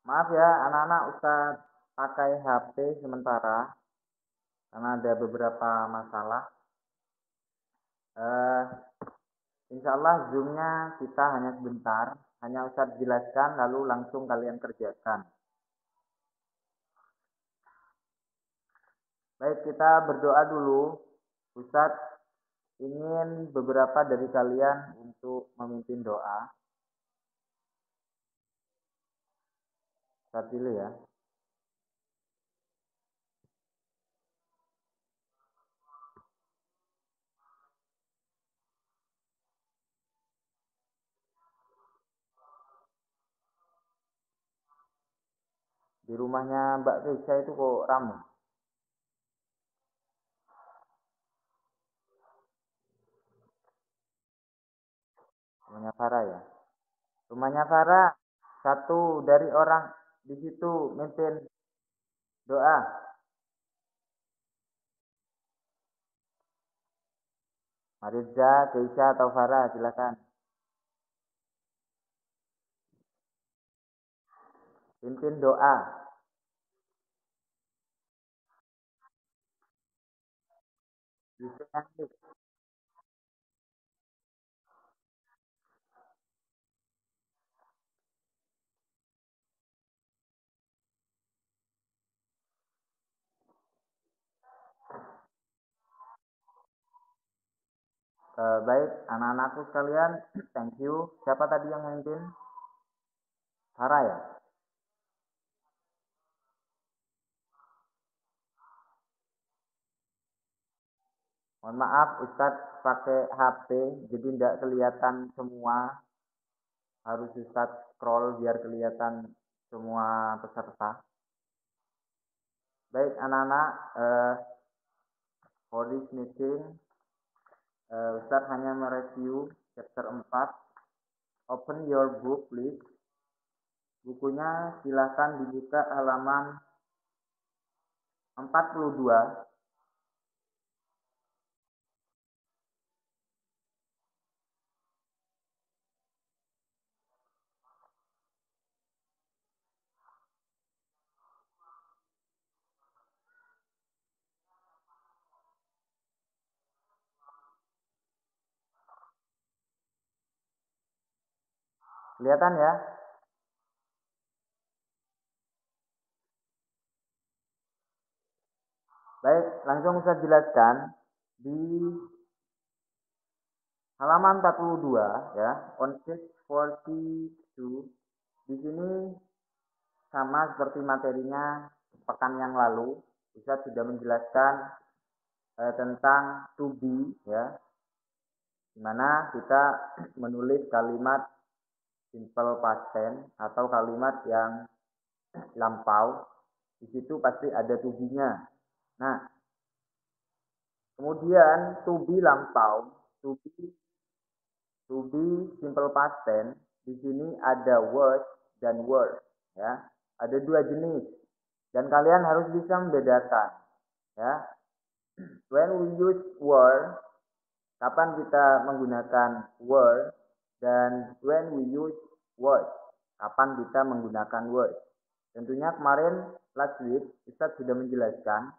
Maaf ya, anak-anak Ustadz pakai HP sementara karena ada beberapa masalah. Eh, Insya Allah Zoom-nya kita hanya sebentar, hanya Ustadz jelaskan lalu langsung kalian kerjakan. Baik, kita berdoa dulu. Ustadz ingin beberapa dari kalian untuk memimpin doa. Ustadz dulu ya. Di rumahnya Mbak Keisha itu kok ramai. Rumahnya Farah ya. Rumahnya Farah, satu dari orang di situ mimpin doa. Mariza, Keisha atau Farah, silakan. Pimpin doa. Baik, anak-anakku sekalian, thank you. Siapa tadi yang memimpin? Farah ya? Mohon maaf, Ustadz pakai HP, jadi tidak kelihatan semua. Harus Ustadz scroll biar kelihatan semua peserta. Baik, anak-anak, for this meeting, Ustadz hanya mereview chapter 4. Open your book, please. Bukunya silahkan dibuka halaman 42. Kelihatan ya? Baik, langsung saya jelaskan di halaman 42 ya, on page 42. Di sini sama seperti materinya pekan yang lalu, Ustaz sudah menjelaskan tentang to be ya, di mana kita menulis kalimat simple past tense atau kalimat yang lampau. Di situ pasti ada to be-nya. Nah, kemudian to be lampau, to be simple past tense, di sini ada was dan were ya. Ada dua jenis dan kalian harus bisa membedakan ya. When we use were, kapan kita menggunakan were, dan when we use was, kapan kita menggunakan was. Tentunya kemarin last week Ustaz sudah menjelaskan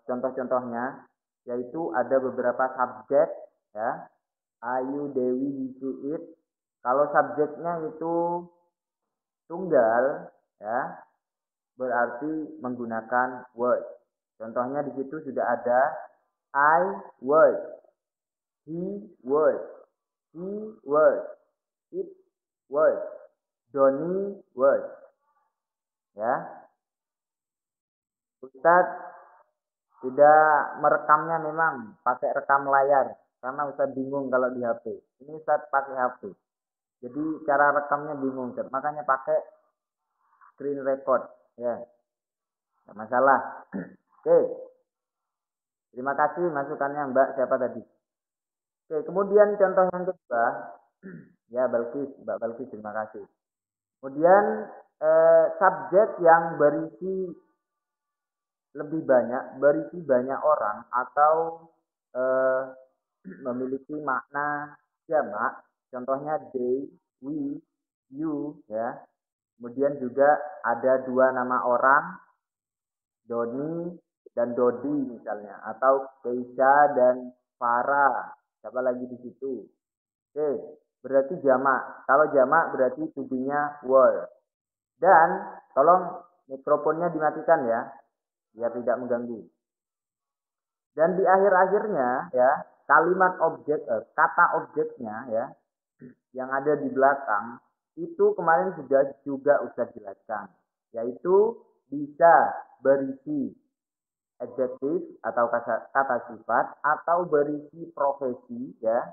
contoh-contohnya, yaitu ada beberapa subjek ya. Ayu, Dewi, he, she, it. Kalau subjeknya itu tunggal ya, berarti menggunakan was. Contohnya di situ sudah ada I was, he was, she was, it was, Doni was. Ya, Ustadz tidak merekamnya memang pakai rekam layar karena Ustadz bingung kalau di HP. Ini Ustadz pakai HP. Jadi cara rekamnya bingung Ustadz. Makanya pakai screen record ya. Tidak masalah. Oke. Terima kasih masukannya Mbak siapa tadi? Oke, kemudian contoh yang kedua ya Balkis, Mbak Balkis terima kasih. Kemudian subjek yang berisi lebih banyak, berisi banyak orang atau eh, memiliki makna jamak, contohnya they, we, you, ya. Kemudian juga ada dua nama orang, Doni dan Dodi misalnya, atau Keisha dan Farah. Siapa lagi di situ? Oke, berarti jamak. Kalau jamak berarti to-be-nya were. Dan tolong mikrofonnya dimatikan ya, biar tidak mengganggu. Dan di akhir-akhirnya ya, kalimat objek, kata objeknya ya, yang ada di belakang, itu kemarin sudah juga Ustaz jelaskan. Yaitu bisa berisi adjektif atau kata sifat atau berisi profesi ya.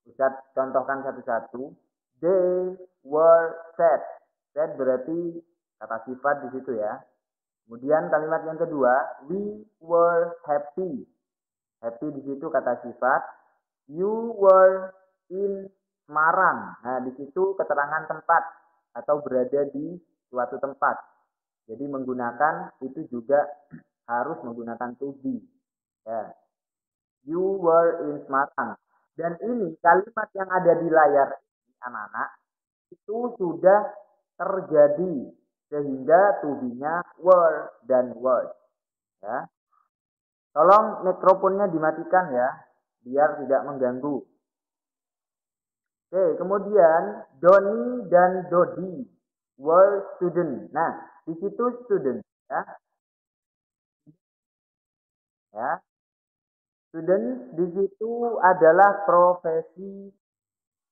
Ustaz contohkan satu-satu. They were sad. Sad berarti kata sifat di situ ya. Kemudian kalimat yang kedua, we were happy. Happy di situ kata sifat. You were in Semarang. Nah, di situ keterangan tempat atau berada di suatu tempat. Jadi menggunakan itu juga harus menggunakan to be. Ya. You were in Semarang. Dan ini kalimat yang ada di layar anak-anak itu sudah terjadi sehingga to be-nya were dan was. Ya. Tolong mikrofonnya dimatikan ya, biar tidak mengganggu. Oke, kemudian Doni dan Dodi were student. Nah, di situ student ya. Ya. Student di situ adalah profesi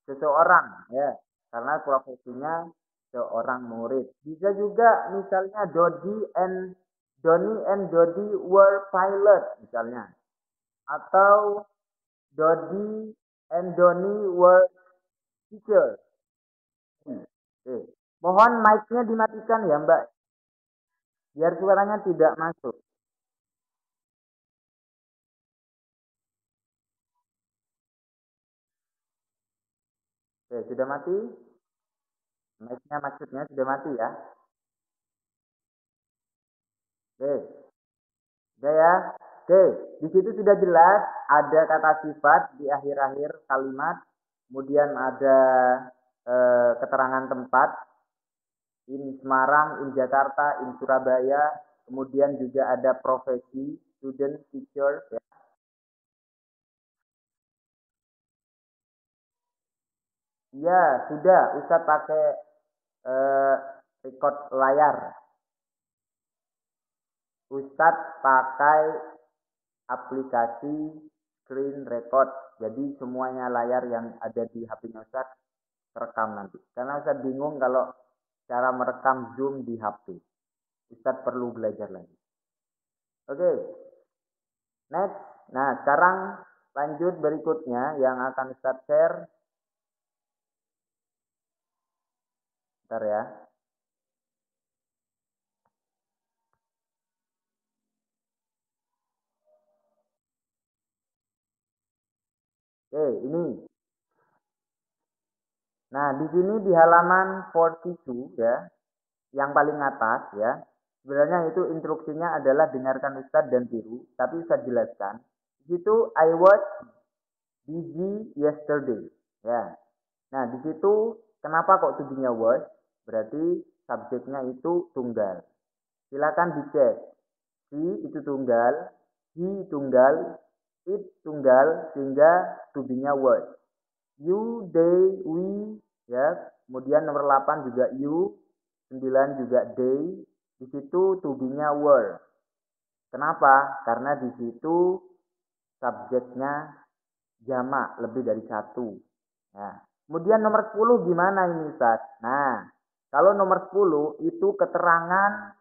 seseorang ya, karena profesinya seorang murid. Bisa juga misalnya Donny and Dodi were pilot misalnya, atau Dodi and Donny were teacher. Oke. Mohon mic-nya dimatikan ya Mbak, biar suaranya tidak masuk. Oke, sudah mati? Mic-nya maksudnya sudah mati ya. Oke, sudah ya. Oke, di situ sudah jelas ada kata sifat di akhir-akhir kalimat, kemudian ada keterangan tempat, in Semarang, in Jakarta, in Surabaya, kemudian juga ada profesi, student, teacher, ya. Iya, sudah, Ustaz pakai eh, record layar. Ustadz pakai aplikasi screen record. Jadi semuanya layar yang ada di HP-nya Ustadz terekam nanti. Karena Ustadz bingung kalau cara merekam Zoom di HP. Ustadz perlu belajar lagi. Oke, next. Nah, sekarang lanjut berikutnya yang akan Ustadz share. Bentar ya. Oke, ini. Nah, di sini di halaman 42 ya, yang paling atas ya. Sebenarnya itu instruksinya adalah dengarkan Ustadz dan tiru, tapi Ustadz jelaskan. Di situ I was busy yesterday. Ya. Nah, di situ kenapa kok to-be-nya was? Berarti subjeknya itu tunggal. Silakan dicek. She itu tunggal, he tunggal, it tunggal sehingga to-be-nya was. You, they, we, ya. Kemudian nomor 8 juga you, 9 juga they. Di situ to be-nya were. Kenapa? Karena di situ subjeknya jamak lebih dari satu. Ya. Kemudian nomor 10 gimana ini Ustaz? Nah, kalau nomor 10 itu keterangan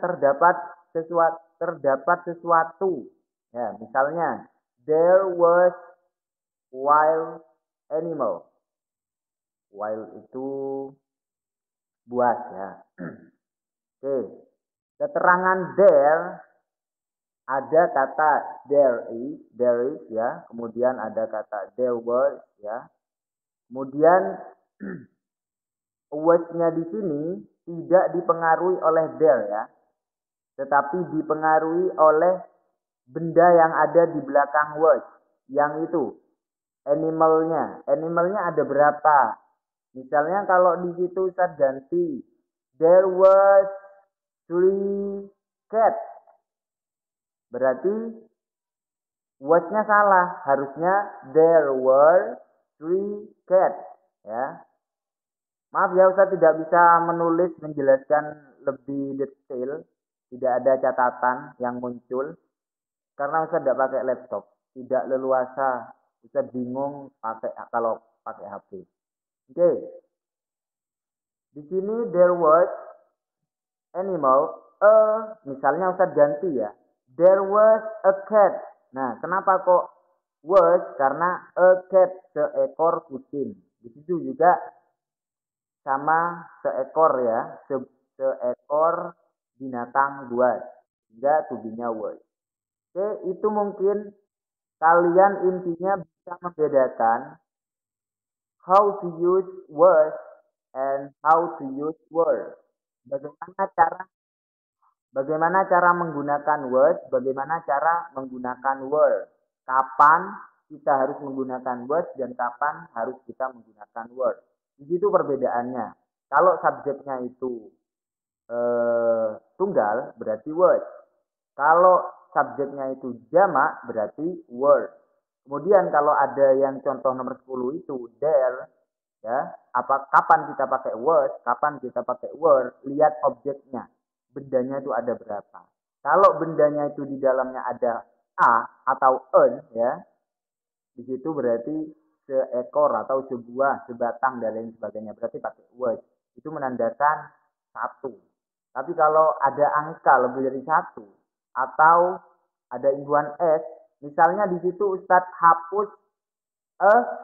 terdapat sesuatu. Ya, misalnya there was wild animal. Wild itu buas ya. Oke. Keterangan there ada kata there is ya, kemudian ada kata there was ya. Kemudian was-nya di sini tidak dipengaruhi oleh there ya, tetapi dipengaruhi oleh benda yang ada di belakang was, yang itu animalnya. Animalnya ada berapa? Misalnya kalau di situ Ustaz ganti, there was three cats. Berarti was-nya salah. Harusnya there were three cats. Ya. Maaf ya Ustaz tidak bisa menulis menjelaskan lebih detail. Tidak ada catatan yang muncul. Karena Ustaz tidak pakai laptop. Tidak leluasa. Ustaz bingung pakai kalau pakai HP. Oke. Di sini there was animal, misalnya Ustaz ganti ya. There was a cat. Nah, kenapa kok was? Karena a cat, seekor kucing. Di situ juga sama seekor ya, seekor binatang buas. Sehingga tubinya was. Oke, itu mungkin kalian intinya bisa membedakan how to use was and how to use were. Bagaimana cara menggunakan was, bagaimana cara menggunakan were. Kapan kita harus menggunakan was dan kapan harus kita menggunakan were. Di situ perbedaannya. Kalau subjeknya itu tunggal berarti was. Kalau subjeknya itu jamak berarti were. Kemudian kalau ada yang contoh nomor 10 itu there, ya, kapan kita pakai was, kapan kita pakai were, lihat objeknya. Bendanya itu ada berapa. Kalau bendanya itu di dalamnya ada a atau an, ya, di situ berarti seekor atau sebuah, sebatang dan lain sebagainya. Berarti pakai was. Itu menandakan satu. Tapi kalau ada angka lebih dari satu atau ada imbuhan s, misalnya di situ Ustadz hapus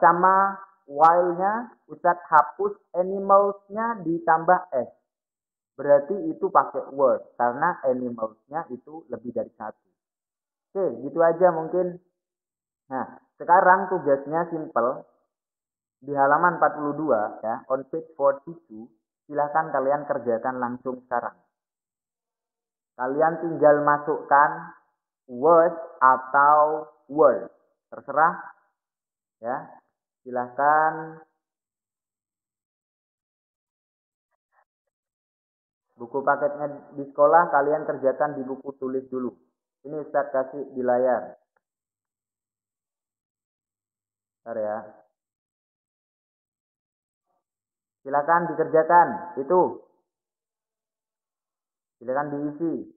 sama while-nya, Ustadz hapus animals-nya ditambah s. Berarti itu pakai word karena animals-nya itu lebih dari satu. Oke, gitu aja mungkin. Nah, sekarang tugasnya simple. Di halaman 42 ya, on page 42, silahkan kalian kerjakan langsung sekarang. Kalian tinggal masukkan was atau were. Terserah ya. Silahkan. Buku paketnya di sekolah kalian kerjakan di buku tulis dulu. Ini Ustadz kasih di layar. Bentar ya. Silakan dikerjakan. Itu. Silakan diisi.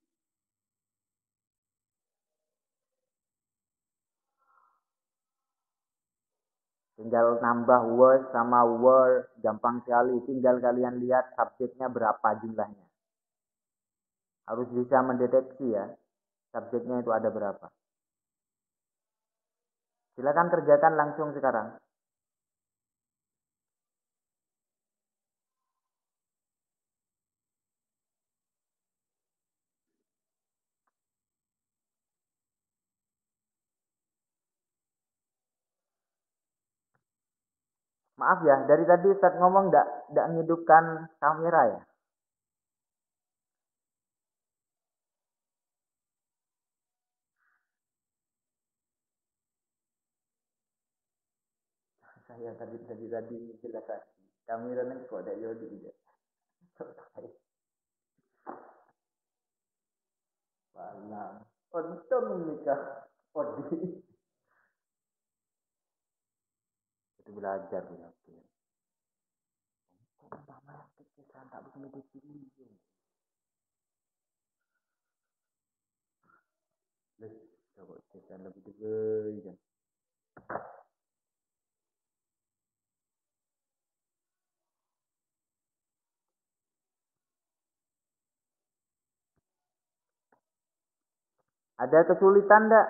Tinggal nambah was sama were. Gampang sekali. Tinggal kalian lihat subjeknya berapa jumlahnya. Harus bisa mendeteksi ya. Subjeknya itu ada berapa. Silakan kerjakan langsung sekarang. Maaf ya, dari tadi Ustaz ngomong nggak ngidupkan kamera ya. Saya tadi jelas tadi. Kamera neng kok ada yodi juga. Palang. Untung nikah. Odi. Itu belajar punya. Kok umpama kita tak bisa meditasi ini. Lih, coba kita lebih dulu. Ada kesulitan enggak?